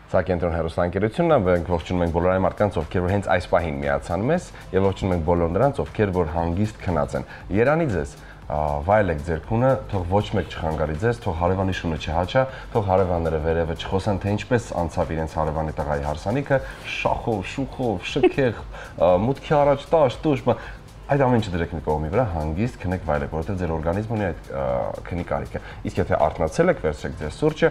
Սա կենտրոն հեռուստաընկերությունն է, մենք ողջունում ենք բոլոր այն մարդկանց, ովքեր որ հենց այս պահին միացան մեզ, եւ ողջունում ենք բոլոր նրանց, ովքեր որ հանգիստ քնած են։ Երանի ձեզ, վայելեք ձեր քունը, թող ոչ մեկ չխանգարի ձեզ, թող հարևանի շունը չհաչա, թող հարևանները վերևը չխոսեն, թե ինչպես անցավ իրենց հարևանի տղայի հարսանիքը, շախով, շուխով, շքեղ, մուտքի առաջ տաշ, տուշ, այդ ամեն ինչը դրեք մի կողմի վրա, հանգիստ քնեք վայելեք, որովհետև ձեր օրգանիզմը ունի այդ քնի կարիքը։ Իսկ եթե արթնացել եք, վերցրեք ձեր սուրճը,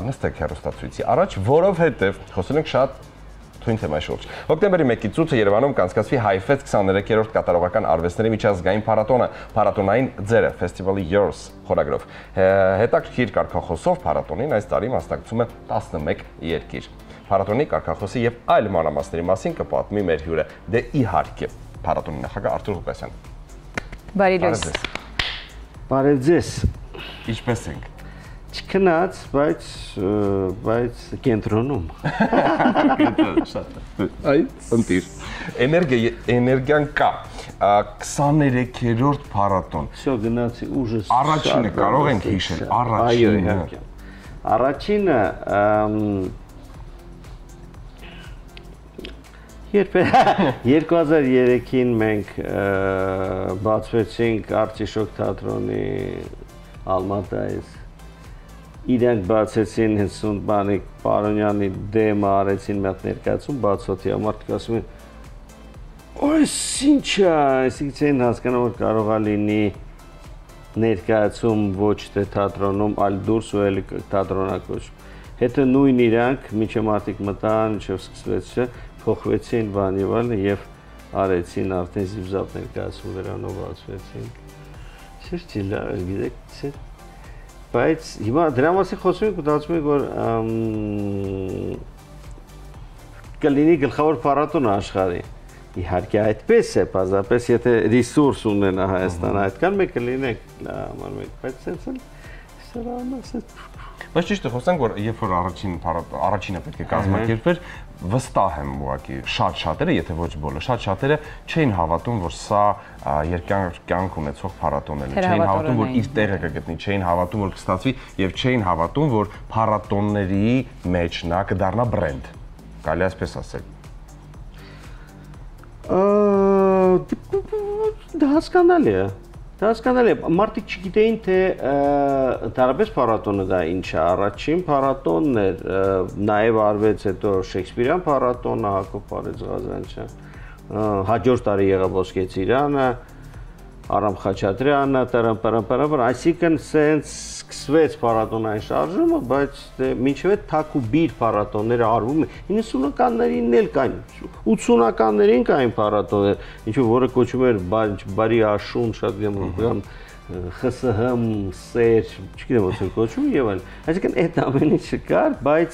նստեք հեռուստացույցի առաջ, որովհետև խոսում ենք շատ թույն թեմայի շուրջ։ Հոկտեմբերի 1-ից 8-ը Երևանում կանցկացվի HiFest 23-րդ կատարողական արվեստների միջազգային փառատոնը, փառատոնային ձերը, Festival Yours խորագրով։ Հետաքրքիր կարգախոսով փառատոնին այս տարի մասնակցում է 11 երկիր։ Փառատոնի կարգախոսի եւ այլ մանրամասների մասին կպատմի մեր հյուրը։ Դե իհարկե Փառատոնի նախագահ Արթուր Ղուկասյան։ Բարի լույս։ Բարև ձեզ։ Ինչպես ենք։ Չքնած, բայց կենտրոնում։ Շատ։ Այ, ընտիր։ Էներգիան կա։ 23-րդ փառատոն։ Всё, գնացի ուժս։ Առաջինը կարող ենք հիշել, առաջինը։ Առաջինը Երբ 2003-ին մենք բացվեցինք Արտիշոկ թատրոնի Ալմատայից, իրենք բացեցին Հսուն Բանիկ Պարոնյանի դեմը արեցին մի հատ ներկայացում բացօթյա, մարդիկ ասում են «Այս ինչ է», այսինքն չեն հասկանում, որ կարող է լինի ներկայացում ոչ թե թատրոնում, այլ դուրս ու էլի թատրոնակոչում։ Հետո նույն իրանք, մինչև մարդիկ մտան, մինչև սկսվեց փոխվեցին բան եւ այլն եւ արեցին արդեն զիվզապ ներկայացում դրանով բացվեցինք։ Շրջի լավ, գիտեք, բայց հիմա դրա մասին խոսում ենք ու դասում ենք որ կլինի գլխավոր փառատոն աշխարհի։ Իհարկե այդպես է, բազապես եթե ռեսուրս ունենա Հայաստանը, այդքան մեկ կլինենք, համար մեկ, բայց sense էլ սրանն ասած Բայց ճիշտ է խոսանք, որ երբ որ առաջինը պետք է կազմակերպվեր, վստահ եմ ուղղակի շատ-շատերը, եթե ոչ բոլորը, շատ-շատերը չէին հավատում, որ սա երկար կյանք ունեցող փառատոն է, չէին հավատում, որ իր տեղը կգտնի, չէին հավատում, որ կստացվի եւ չէին հավատում, որ փառատոնների մեջ նա կդառնա բրենդ։ Կարելի է այսպես ասել։ Դա հասկանալի է։ Հասկանալի է, մարդիկ չգիտեին, թե ընդհանրապես փառատոնը դա ինչ է, առաջին փառատոնն էր, նաև արվեց հետո Շեքսպիրյան փառատոնը, Հակոբ Փարեզղազարյան, հաջորդ տարի եղավ Ոսկե Ծիրանը, Արամ Խաչատրյանը, այսինքն սենց սկսվեց փառատոնային շարժումը, բայց մինչև այդ թակ ու բիր փառատոնները արվում են, 90-ականներին էլ կային, 80-ականներին կային փառատոններ, ինչու որը կոչվում էր բարի աշուն, շատ գեմ ԽՍՀՄ, սեր, չգիտեմ ոնց են կոչվում եւ այլն։ Այսինքն այդ ամեն ինչը կար, բայց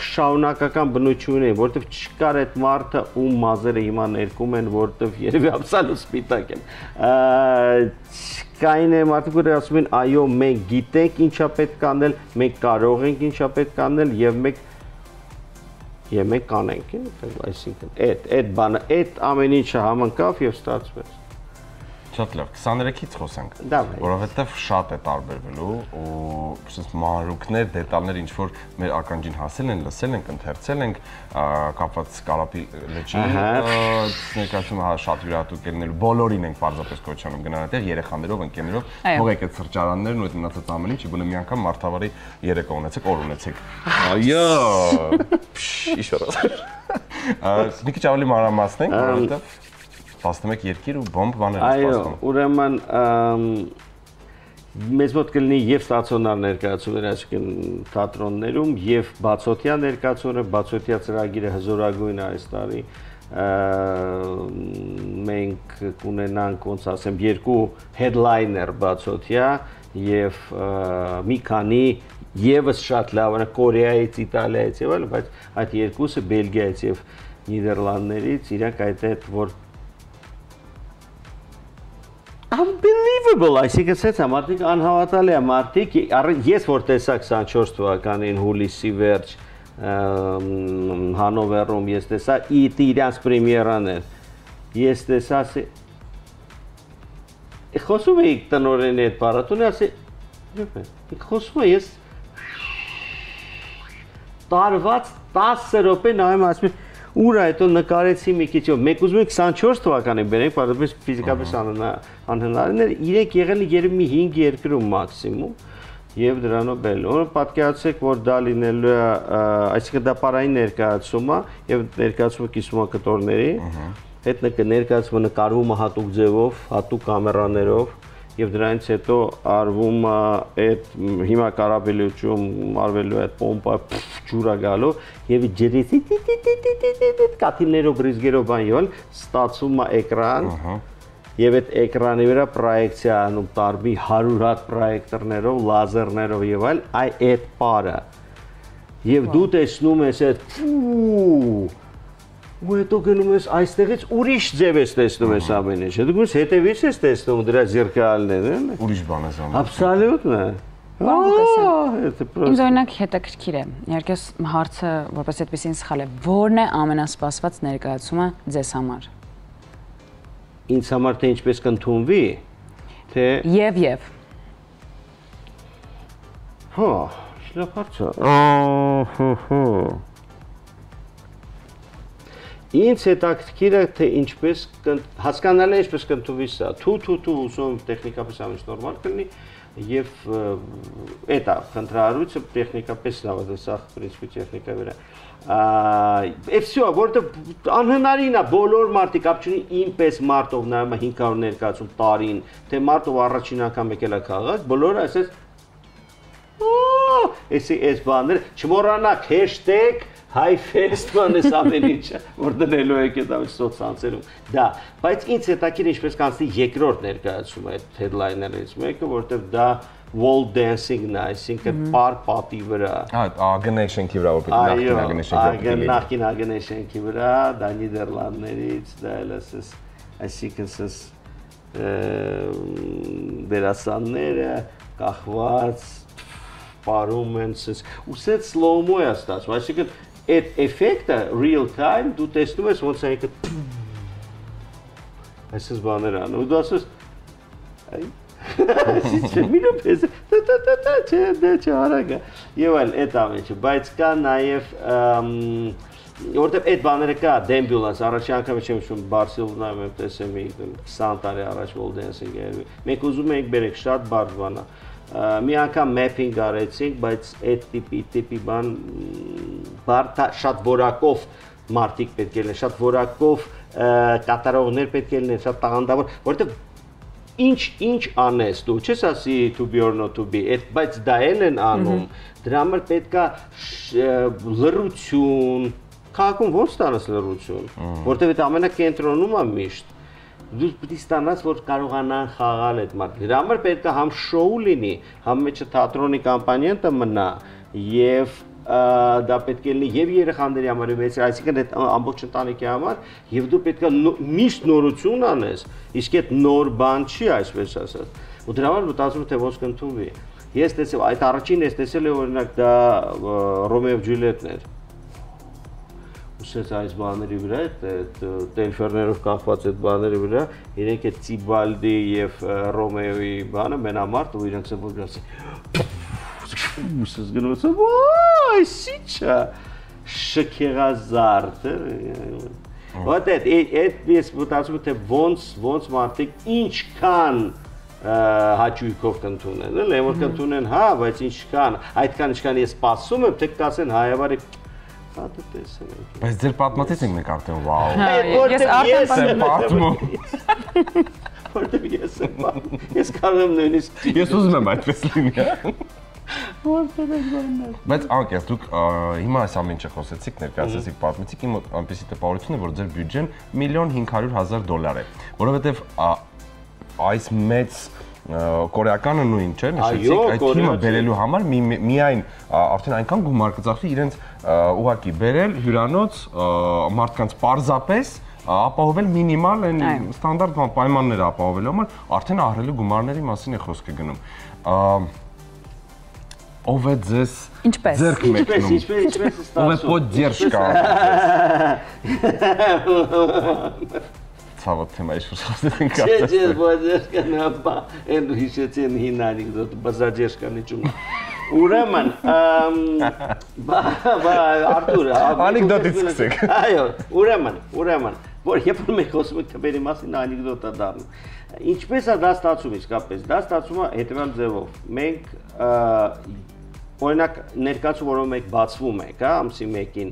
շարունակական բնություն է, որովհետև չկար այդ մարդը ում մազերը հիմա ներկում են, որովհետև երևի աբսալուտ սպիտակ են։ Կային է մարդիկ, որ ասում են, այո, մենք գիտենք ինչա պետք անել, մենք կարող ենք ինչա պետք անել եւ մենք կանենք, այսինքն այդ բանը, այդ ամեն ինչը համընկավ եւ ստացվեց։ Շատ լավ, 23-ից խոսենք, որովհետև շատ է տարբերվելու ու մանրուքներ, դետալներ, ինչ որ մեր ականջին հասել են, լսել ենք, ընթերցել ենք, կապված Կարապի լճի ներկայացումը շատ յուրահատուկ է լինելու, բոլորին ենք պարզապես կոչանում գնան այդտեղ, երեխաներով, ընկերներով, թողեք այդ սրճարաններն ու այդ մնացած ամեն ինչը, գոնե մի անգամ մարդավարի երեկո ունեցեք, օր ունեցեք։ Այո, մի քիչ ավելի մանրամասնենք, որովհետև 11 երկիր ու բոմբ բաներ են սպասվում։ Այո, ուրեմն մեզ մոտ կլինի եւ ստացիոնար ներկայացումներ, այսինքն թատրոններում եւ բացօթյա ներկայացումները, բացօթյա ծրագիրը հզորագույն է այս տարի։ Մենք կունենանք, ոնց ասեմ, երկու headliner բացօթյա եւ մի քանի եւս շատ լավ Կորեայից, Իտալիայից եւ այլն, բայց այդ երկուսը Բելգիայից եւ Նիդերլանդներից իրանք այդ որ Unbelievable, այսինքն սենց է, մարդիկ անհավատալի է, մարդիկ, ես որ տեսա 24 թվականին հուլիսի վերջ Հանովերում, ես տեսա իրանց պրեմիերան էր, ես տեսա, խոսում էիք տնօրենի այդ փառատոնի, ասի, խոսում է, ես տարված 10 րոպե նայում ասում եմ ուր է հետո նկարեցի մի քիչ մեկ ուզում եմ 24 թվականին բերենք բարձրապես ֆիզիկապես անհնարին էր իրենք եղել են երևի մի 5 երկրում մաքսիմում եւ դրանով էլ որ պատկերացրեք որ դա լինելու է այսինքն դա պարային ներկայացում է եւ ներկայացումը կիսում է կտորների հետ ներկայացումը նկարվում է հատուկ ձևով հատուկ կամերաներով եւ դրանից հետո արվում այդ հիմա կարաբելիություն արվելու այդ պոմպա ջուրա գալու եւ ջրից կաթիլներով բրիզգերով բան եւ ստացվում է էկրան եւ այդ էկրանի վրա պրոյեկցիա անում տարբի 100 հատ պրոյեկտորներով լազերներով եւ այլ այդ պարը եւ դու տեսնում ես այդ ու հետո գնում ես այստեղից ուրիշ ձև ես տեսնում ես ամեն ինչ դու գուս հետևից ես տեսնում դրա զիրկալներն ուրիշ բան ես անում Абսոլютно Իմ օրինակ հետաքրքիր է իհարկե հարցը որպես այդպեսին սխալ է որն է ամենասպասված ներկայացումը ձեզ համար Ինձ համար թե ինչպես կընդունվի թե եւ հա շլապարցա Ինձ հետաքրքիր է թե ինչպես հասկանալի է ինչպես կընդունվի սա թու ուսում տեխնիկապես ամեն ինչ նորմալ կլինի եւ էտա քննարարույցը տեխնիկապես լավ է սա պրինցիպի տեխնիկա վրա Եվ всё, որտեղ անհնարին է բոլոր մարդիկ կապ չունի ինպես մարտով նայում 500 ներկայացում տարին, թե մարտով առաջին անգամ եկել է քաղաք, բոլորը ասես այս բաները չմոռանաք #HiFest բանես ամեն ինչը, որ դնելու եք այդ ամեն սոցցանցերում։ Դա, բայց ինձ հետաքրքիր ինչպես կանցնի երկրորդ ներկայացումը այդ headliner-ից մեկը, որտեղ դա wall dancing-ն է, այսինքն պատի վրա։ Ագնե շենքի վրա, որ նախկին ագնե շենքի վրա, դա Նիդերլանդներից, դա էլսես, այսինքն սս դերասանները կախված պարում են սս, ու սետ slow-mo է ստացվում, այսինքն այդ էֆեկտը real time դու տեսնում ես ոնց է եկը այսպես բաներ անում, ու դու ասես Միրոպես, չէ, արագ է, եւ այլ այդ ամենը, բայց կա նաեւ որտեւ այդ բաները կա, Dembulance, առաջի անգամ չեմ հիշում Բարսելոնայում եմ տեսել մի 20 տարի առաջ wall dancing-ը, մենք ուզում ենք բերենք շատ բարդ բան է, մի անգամ mapping արեցինք, բայց այդ տիպի բան բարդ շատ որակով մարդիկ պետք է լինեն, շատ որակով կատարողներ պետք է լինեն, շատ տաղանդավոր, որտեւ ինչ անես դու, չես ասի to be or not to be, բայց դա են անում, դրա համար պետքա լրություն, քաղաքում ոնց ստանաս լրություն, որտեւ այդ ամենակենտրոնում է միշտ, դու պետք է ստանաս, որ կարողանան խաղալ այդ մարդը, դրա համար պետքա համ շոու լինի, համ մեջը թատրոնի կամպանիան մնա եւ դա պետք է լինի եւ երեխաների համար եւ այսինքն այդ ամբողջ ընտանիքի համար եւ դու պետք է միշտ նորություն անես իսկ այդ նոր բան չի այսպես ասած ու դրա համար մտածում թե ոնց կընդունվի ես տեսել այդ առաջին ես տեսել եմ օրինակ դա Ռոմեո եւ Ջուլիետն էր ուսած այս բաների վրա այդ տելֆերներով կախված այդ բաների վրա իրենք այդ Տիբալդի եւ Ռոմեոյի բանը մենամարտ ու իրենք որ ասի Ուսս գնոց, ոայ, սիչա, շքեղազարդ, ոտ այդ ես մտածում եմ, թե ոնց մարդիկ ինչքան հաճույքով կընդունեն, էլ որ կընդունեն, հա, բայց ինչքան, այդքան ինչքան ես սպասում եմ, թե կասեն հայավարի, հատը տեսել ենք։ Բայց ձեր պատմածից ենք մենք արդեն, վաու, Ես եմ պատմում, որտև ես եմ պատմում, ես կարող եմ նույնիսկ ես ուզում եմ այդպես լինի, Բայց անկեղծ դուք հիմա այս ամեն ինչը խոսեցիք, ներկայացրեցիք, պատմեցիք, իմ այնպեսի տպավորություն է, որ ձեր բյուջեն $1,500,000 է, որովհետև այս մեծ կորեականը նույն չէ, նշեցիք, այդ թիմը բերելու համար միայն արդեն այնքան գումար կծախսի իրենց ուղղակի բերել հյուրանոց մարդկանց պարզապես ապահովել մինիմալ այն ստանդարտ պայմանները ապահովելու համար արդեն ահռելի գումարների մասին է խոսքը գնում Ով է ձեզ ձերք մեկնում, ով է պոդդերժկա Ցավոտ թեմա ինչ-որ խոսել ենք Չէ, պոդդերժկան ապա, են հիշեցի են հին անիկդոտ, բազադերժկան իջում Ուրեմն, Արտուր, անեկդոտից սկսեք։ Այո, ուրեմն, որ երբ որ մենք խոսում ենք թվերի մասին, անեկդոտ է դառնում։ Ինչպես է դա ստացվում իսկապես։ Դա ստացվում է հետևյալ ձևով։ Մենք օրինակ ներկայացում որով մենք բացվում ենք, հա, ամսի 1-ին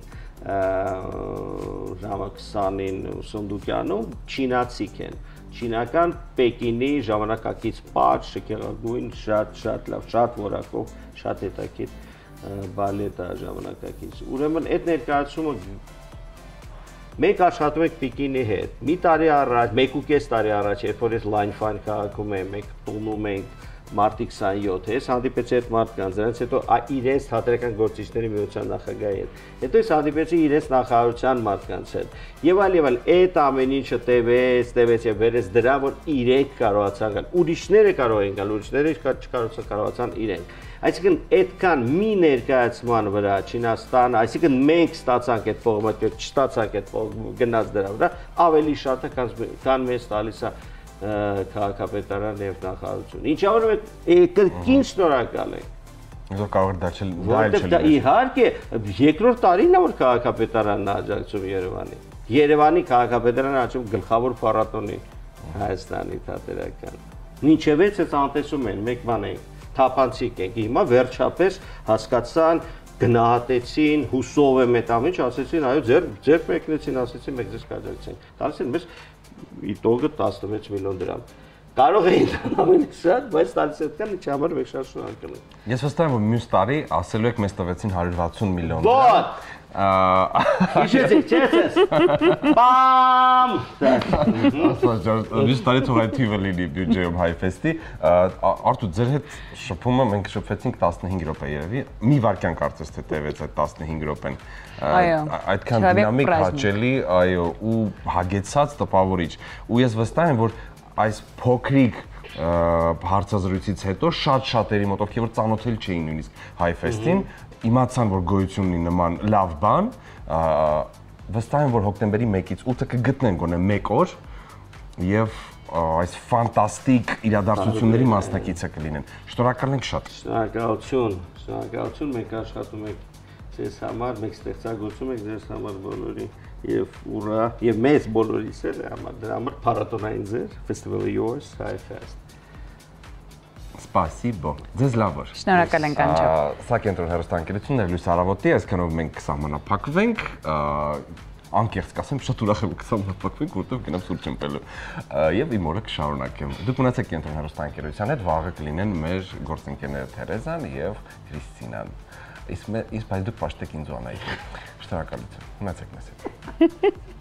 ժամը 20-ին Սունդուկյանում չինացիք են։ Չինական Պեկինի ժամանակակից պարզ, շքեղագույն, շատ լավ, շատ որակով, շատ հետաքրքիր բալետ է ժամանակակից։ Ուրեմն այդ ներկայացումը մենք աշխատում ենք Պեկինի հետ։ Մի տարի առաջ, 1.5 տարի առաջ, երբ որ ես Line Fine քաղաքում եմ, մենք տոնում ենք մարտի 27, ես հանդիպեցի այդ մարդկանց, դրանից հետո իրենց թատերական գործիչների միության նախագահի հետ։ Հետո ես հանդիպեցի իրենց նախարարության մարդկանց հետ։ Եվ այլ, այդ ամեն ինչը տևեց եւ վերեց դրա, որ իրենք կարողացան գալ։ Ուրիշները կարող են գալ, ուրիշները չկարողացան իրենք։ Այսինքն այդքան մի ներկայացման վրա Չինաստանը, այսինքն մենք ստացանք այդ փողը, չստացանք այդ փողը, գնաց դրա վրա, ավելի շատ է, քան մեզ տալիս է քաղաքապետարան եւ նախարարություն։ Ինչա որ մենք կրկին շնորհակալ ենք։ Որ կարող է դարձել դայլ չլիներ։ Իհարկե, երկրորդ տարին է որ քաղաքապետարանն աջակցում Երևանի։ Երևանի քաղաքապետարանը աջակցում գլխավոր փառատոնի Հայաստանի թատերական։ Մինչեւ էս անտեսում են, մեկ բան է, թափանցիկ ենք։ Հիմա վերջապես հասկացան, գնահատեցին, հուսով եմ այդ ամենը, ասեցին, այո, ձեր մեկնեցին, ասեցին, մենք ձեզ կաջակցենք։ Տալիս են մեզ իտոգը 16 միլիոն դրամ։ Կարող էին ամենից շատ, բայց տալիս են ինչի համար մենք շատ շնորհակալ ենք։ Ես վստահ եմ, որ մյուս տարի ասելու եք մեզ տվեցին 160 միլիոն դրամ։ Հիշեցիք, չես։ Բամ։ Մյուս տարի թող այդ թիվը լինի բյուջեում Հայֆեստի։ Արտուր, ձեր հետ շփումը մենք շփվեցինք 15 րոպե երևի։ Մի վայրկյան կարծես թե տևեց այդ 15 րոպեն։ Այդքան դինամիկ, հաճելի, այո, ու հագեցած, տպավորիչ։ Ու ես վստահ եմ, որ այս փոքրիկ հարցազրույցից հետո շատ-շատերի մոտ, ովքեր որ ծանոթել չէին նույնիսկ Հայֆեստին, իմացան, որ գոյություն ունի նման լավ բան, վստահ եմ, որ հոկտեմբերի 1-ից 8-ը կգտնեն գոնե 1 օր եւ այս ֆանտաստիկ իրադարձությունների մասնակիցը կլինեն։ Շնորհակալ ենք շատ։ Շնորհակալություն, մենք աշխատում ենք ձեզ համար, մենք ստեղծագործում ենք ձեզ համար բոլորի եւ ուրա եւ մեծ բոլորիս էլ համար դրա համար փառատոնային ձեր Festival Yours Hi-Fest։ Spasibo։ Ձեզ լավ օր։ Շնորհակալ ենք անջով։ Սա կենտրոն հեռուստաընկերությունն է Լույս Արավոտի, այսքանով մենք կսահմանափակվենք, անկեղծ կասեմ, շատ ուրախ եմ կսահմանափակվենք, որտեղ գնամ սուրճ ըմպելու եւ իմ օրը կշարունակեմ։ Դուք մնացեք կենտրոն հեռուստաընկերության հետ, վաղը կլինեն մեր գործընկերները Թերեզան եւ Քրիստինան։ Իսկ դուք պաշտեք ինձ ու Անահիտին։ Շնորհակալություն։ Մնացեք մեզ հետ։